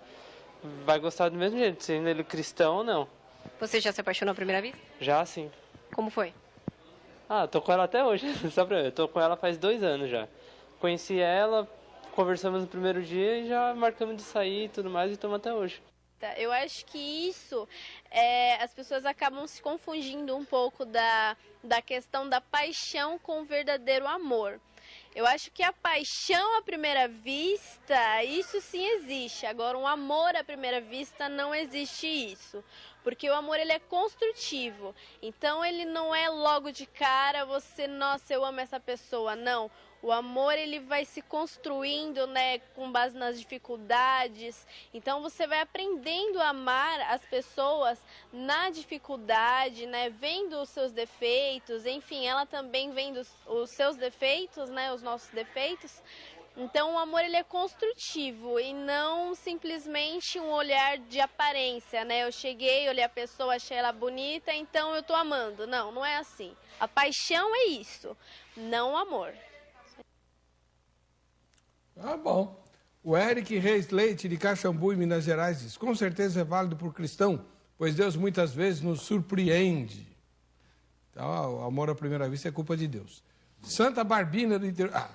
vai gostar do mesmo jeito, sendo ele cristão ou não. Você já se apaixonou à primeira vista? Já, sim. Como foi? Tô com ela até hoje, sabe? Eu tô com ela faz 2 anos já. Conheci ela, conversamos no primeiro dia e já marcamos de sair e tudo mais e estamos até hoje. Eu acho que isso, as pessoas acabam se confundindo um pouco da questão da paixão com o verdadeiro amor. Eu acho que a paixão à primeira vista, isso sim existe. Agora, um amor à primeira vista, não existe isso. Porque o amor, ele é construtivo. Então, ele não é logo de cara, nossa, eu amo essa pessoa. Não. O amor, ele vai se construindo, né, com base nas dificuldades. Então, você vai aprendendo a amar as pessoas na dificuldade, né, vendo os seus defeitos. Enfim, ela também vendo os seus defeitos, né, os nossos defeitos. Então, o amor, ele é construtivo e não simplesmente um olhar de aparência, né? Eu cheguei, olhei a pessoa, achei ela bonita, então eu tô amando. Não, não é assim. A paixão é isso, não o amor. Bom. O Eric Reis Leite, de Caxambu, em Minas Gerais, diz: com certeza é válido por cristão, pois Deus muitas vezes nos surpreende. Então, o amor à primeira vista é culpa de Deus. Santa Barbina do interior.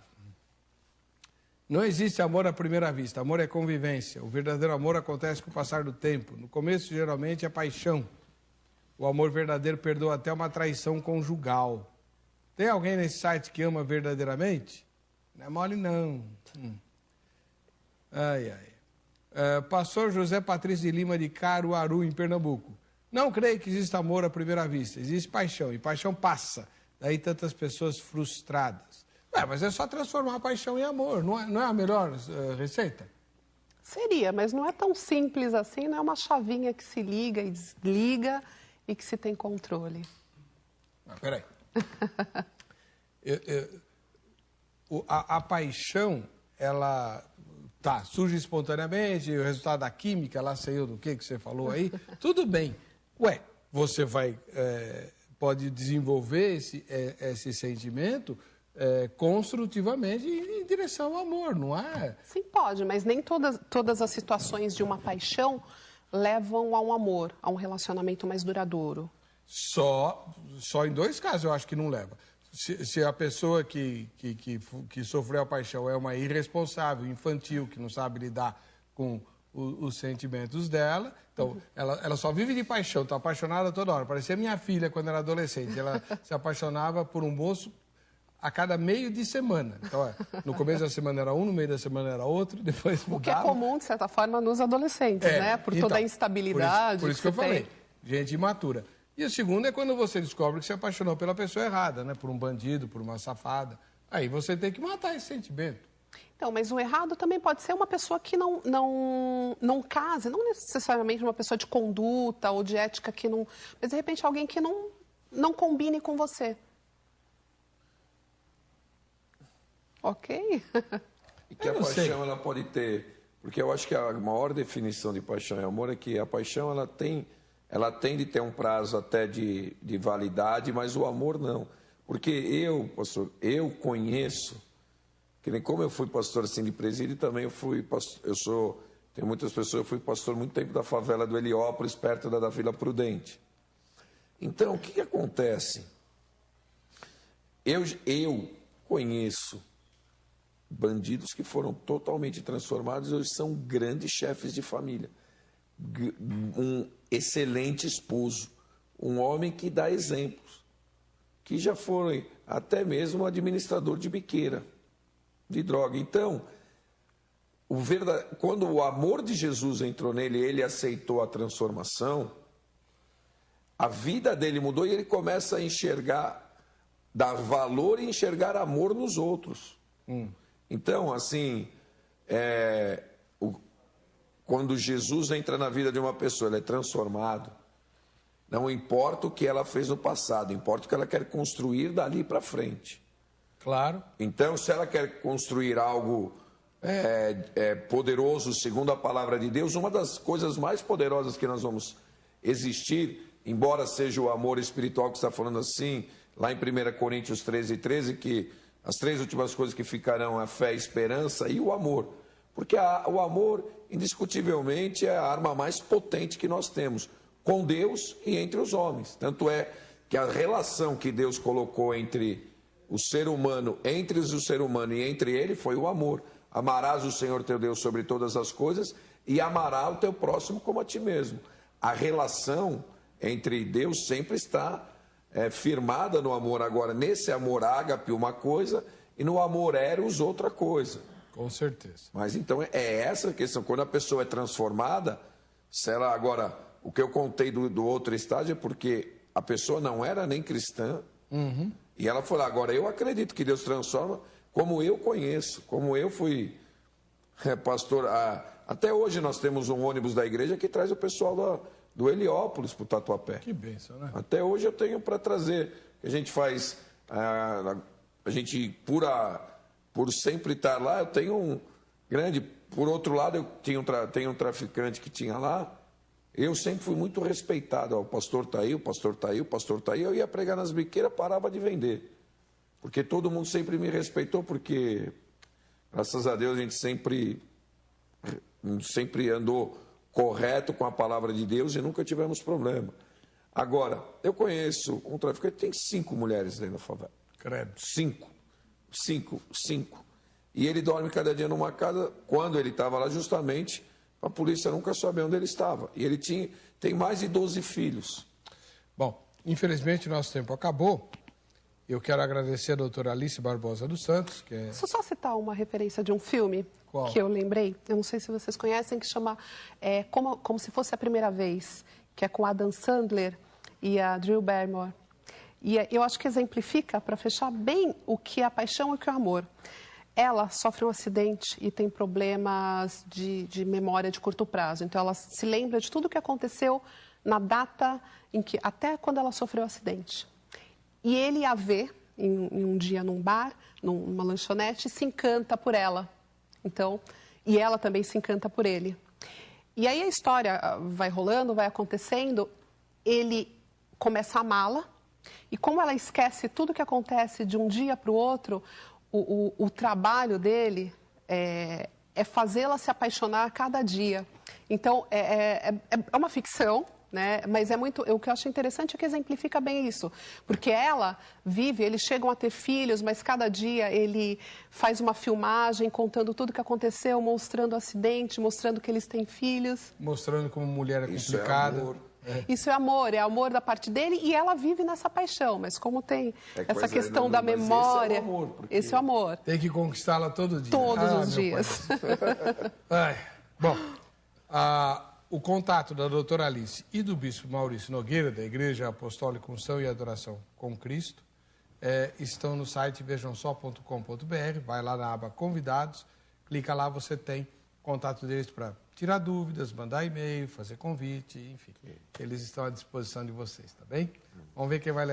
Não existe amor à primeira vista. Amor é convivência. O verdadeiro amor acontece com o passar do tempo. No começo, geralmente, é paixão. O amor verdadeiro perdoa até uma traição conjugal. Tem alguém nesse site que ama verdadeiramente? Não é mole, não. Pastor José Patrício de Lima de Caruaru, em Pernambuco. Não creio que exista amor à primeira vista. Existe paixão, e paixão passa. Daí tantas pessoas frustradas. Mas é só transformar a paixão em amor. Não é a melhor receita? Seria, mas não é tão simples assim. Não é uma chavinha que se liga e desliga e que se tem controle. Peraí. A paixão, ela surge espontaneamente, o resultado da química, ela saiu do que você falou aí, tudo bem. Você pode desenvolver esse sentimento construtivamente em direção ao amor, não é? Sim, pode, mas nem todas as situações de uma paixão levam a um amor, a um relacionamento mais duradouro. Só em 2 casos eu acho que não leva. Se a pessoa que sofreu a paixão é uma irresponsável, infantil, que não sabe lidar com os sentimentos dela, então ela só vive de paixão, está apaixonada toda hora. Parecia minha filha quando era adolescente, ela se apaixonava por um moço a cada meio de semana. Então, no começo da semana era um, no meio da semana era outro, depois mudava. O que é comum, de certa forma, nos adolescentes, né? Por toda a instabilidade. Por isso que eu falei, gente imatura. E o segundo é quando você descobre que se apaixonou pela pessoa errada, né? Por um bandido, por uma safada. Aí você tem que matar esse sentimento. Então, mas o errado também pode ser uma pessoa que não case, não necessariamente uma pessoa de conduta ou de ética que não... Mas, de repente, alguém que não combine com você. Ok? E que a paixão ela pode ter... Porque eu acho que a maior definição de paixão e amor é que a paixão ela tem de ter um prazo até de validade, mas o amor não. Porque pastor, eu conheço, que nem como eu fui pastor assim de presídio, também eu fui pastor, tem muitas pessoas, eu fui pastor muito tempo da favela do Heliópolis, perto da Vila Prudente. Então, o que acontece? Eu conheço bandidos que foram totalmente transformados e hoje são grandes chefes de família. Um excelente esposo, um homem que dá exemplos, que já foi até mesmo administrador de biqueira, de droga. Então, quando o amor de Jesus entrou nele, ele aceitou a transformação, a vida dele mudou e ele começa a enxergar, dar valor e enxergar amor nos outros. Então, assim, quando Jesus entra na vida de uma pessoa, ele é transformado. Não importa o que ela fez no passado, importa o que ela quer construir dali para frente. Claro. Então, se ela quer construir algo poderoso, segundo a palavra de Deus, uma das coisas mais poderosas que nós vamos existir, embora seja o amor espiritual que está falando assim, lá em 1 Coríntios 13:13, que as 3 últimas coisas que ficarão a fé, a esperança e o amor. Porque o amor, indiscutivelmente, é a arma mais potente que nós temos com Deus e entre os homens. Tanto é que a relação que Deus colocou entre o ser humano, entre o ser humano e entre ele, foi o amor. Amarás o Senhor teu Deus sobre todas as coisas e amarás o teu próximo como a ti mesmo. A relação entre Deus sempre está firmada no amor. Agora, nesse amor ágape uma coisa e no amor eros outra coisa. Com certeza. Mas então é essa a questão. Quando a pessoa é transformada, se ela agora, o que eu contei do outro estágio é porque a pessoa não era nem cristã. E ela falou, agora eu acredito que Deus transforma como eu conheço, como eu fui pastor. Até hoje nós temos um ônibus da igreja que traz o pessoal do Heliópolis para o Tatuapé. Que bênção, né? Até hoje eu tenho para trazer. A gente faz, a gente por sempre estar lá, eu tenho um grande... Por outro lado, eu tenho um traficante que tinha lá, eu sempre fui muito respeitado. O pastor está aí, o pastor está aí, o pastor está aí. Eu ia pregar nas biqueiras, parava de vender. Porque todo mundo sempre me respeitou, porque, graças a Deus, a gente sempre andou correto com a palavra de Deus e nunca tivemos problema. Agora, eu conheço um traficante que tem 5 mulheres dentro da favela. Credo. 5. E ele dorme cada dia numa casa, quando ele estava lá, justamente, a polícia nunca soube onde ele estava. E ele tem mais de 12 filhos. Bom, infelizmente nosso tempo acabou. Eu quero agradecer a doutora Alice Barbosa dos Santos, que é... Deixa eu só citar uma referência de um filme. Qual? Que eu lembrei. Eu não sei se vocês conhecem, que chama Como se Fosse a Primeira Vez, que é com Adam Sandler e a Drew Barrymore. E eu acho que exemplifica, para fechar bem, o que é a paixão e o que é o amor. Ela sofre um acidente e tem problemas de memória de curto prazo. Então, ela se lembra de tudo o que aconteceu na data em que, até quando ela sofreu o acidente. E ele a vê em um dia num bar, numa lanchonete, e se encanta por ela. Então, e ela também se encanta por ele. E aí a história vai rolando, vai acontecendo, ele começa a amá-la, e como ela esquece tudo que acontece de um dia para o outro, o trabalho dele é fazê-la se apaixonar a cada dia. Então, é uma ficção, né? Mas o que eu acho interessante é que exemplifica bem isso. Porque ela vive, eles chegam a ter filhos, mas cada dia ele faz uma filmagem contando tudo que aconteceu, mostrando o acidente, mostrando que eles têm filhos. Mostrando como mulher é complicada. Isso é amor. Isso é amor da parte dele, e ela vive nessa paixão, mas como tem essa questão da memória, esse é o amor. Tem que conquistá-la todo dia. Todos os dias. Bom, o contato da doutora Alice e do bispo Maurício Nogueira, da Igreja Apostólica Unção e Adoração com Cristo, estão no site vejamsó.com.br, vai lá na aba Convidados, clica lá, você tem contato deles para tirar dúvidas, mandar e-mail, fazer convite, enfim. Eles estão à disposição de vocês, tá bem? Vamos ver quem vai levar.